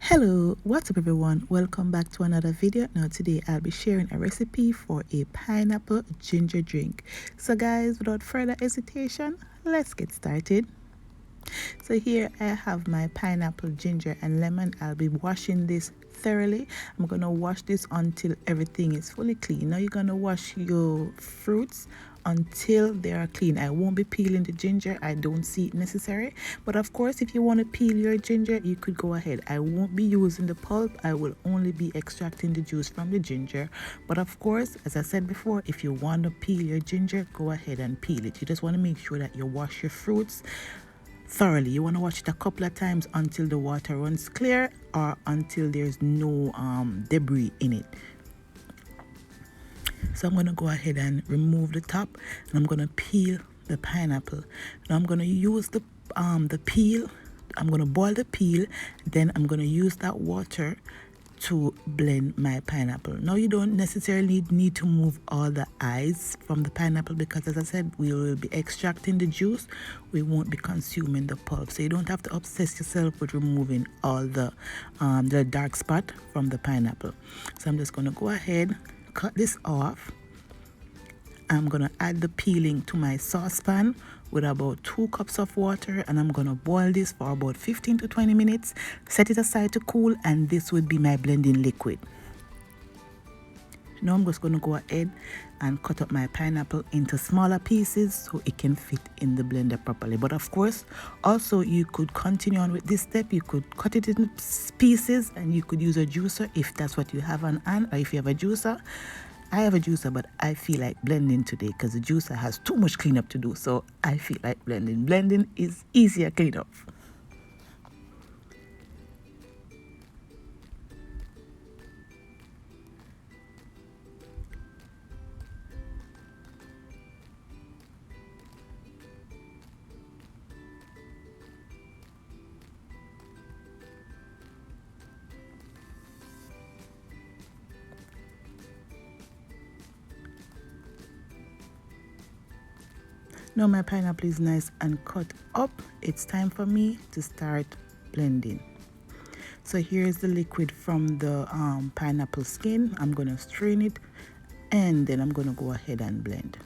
Hello, what's up everyone? Welcome back to another video. Now today I'll be sharing a recipe for a pineapple ginger drink. So guys, without further hesitation, let's get started. So here I have my pineapple, ginger and lemon. I'll be washing this thoroughly. I'm gonna wash this until everything is fully clean. Now you're gonna wash your fruits until they are clean. I won't be peeling the ginger. I don't see it necessary, but of course if you want to peel your ginger, you could go ahead. I won't be using the pulp. I will only be extracting the juice from the ginger. But of course, as I said before, if you want to peel your ginger, go ahead and peel it. You just want to make sure that you wash your fruits thoroughly. You want to wash it a couple of times until the water runs clear or until there's no debris in it. So I'm going to go ahead and remove the top, and I'm going to peel the pineapple. Now I'm going to use the peel. I'm going to boil the peel, then I'm going to use that water to blend my pineapple. Now you don't necessarily need to remove all the eyes from the pineapple because, as I said, we will be extracting the juice. We won't be consuming the pulp, so you don't have to obsess yourself with removing all the dark spot from the pineapple. So I'm just going to go ahead, cut this off. I'm going to add the peeling to my saucepan with about 2 cups of water, and I'm going to boil this for about 15 to 20 minutes. Set it aside to cool, and this would be my blending liquid. Now I'm just going to go ahead and cut up my pineapple into smaller pieces so it can fit in the blender properly. But of course, also you could continue on with this step. You could cut it into pieces and you could use a juicer if that's what you have on hand, or if you have a juicer. I have a juicer, but I feel like blending today because the juicer has too much cleanup to do, so I feel like blending. Blending is easier cleanup. Now my pineapple is nice and cut up. It's time for me to start blending. So here's the liquid from the pineapple skin. I'm going to strain it, and then I'm going to go ahead and blend.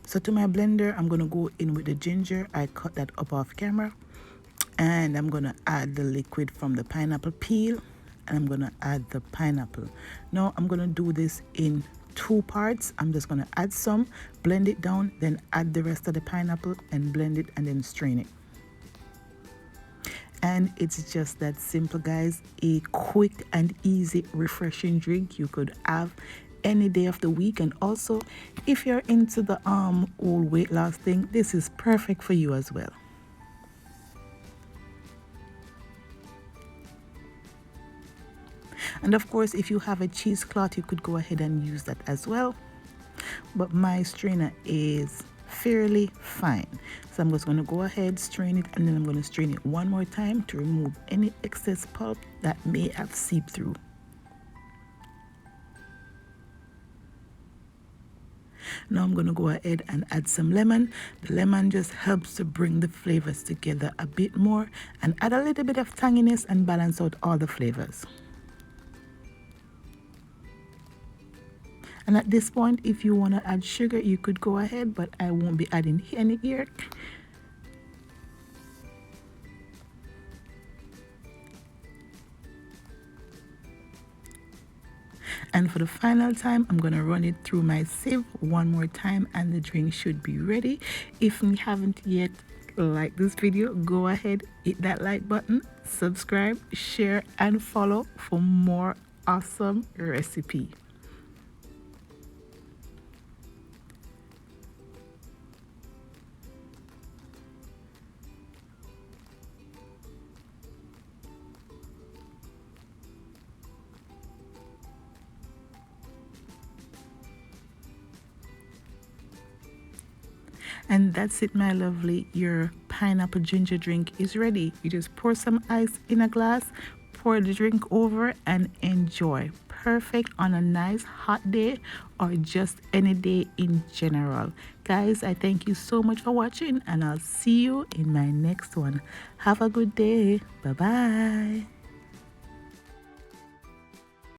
So to my blender, I'm going to go in with the ginger. I cut that up off camera, and I'm going to add the liquid from the pineapple peel, and I'm going to add the pineapple. Now I'm going to do this in 2 parts. I'm just going to add some, blend it down, then add the rest of the pineapple and blend it, and then strain it. And it's just that simple, guys. A quick and easy, refreshing drink you could have any day of the week. And also, if you're into the whole weight loss thing, this is perfect for you as well. And of course, if you have a cheesecloth, you could go ahead and use that as well. But my strainer is fairly fine. So I'm just going to go ahead, strain it, and then I'm going to strain it one more time to remove any excess pulp that may have seeped through. Now I'm going to go ahead and add some lemon. The lemon just helps to bring the flavors together a bit more and add a little bit of tanginess and balance out all the flavors. And at this point, if you want to add sugar, you could go ahead, but I won't be adding any here. And for the final time, I'm going to run it through my sieve one more time, and the drink should be ready. If you haven't yet liked this video, go ahead, hit that like button, subscribe, share, and follow for more awesome recipe. And that's it, my lovely. Your pineapple ginger drink is ready. You just pour some ice in a glass, pour the drink over, and enjoy. perfect on a nice hot day or just any day in general. Guys, I thank you so much for watching, and I'll see you in my next one. Have a good day. Bye bye.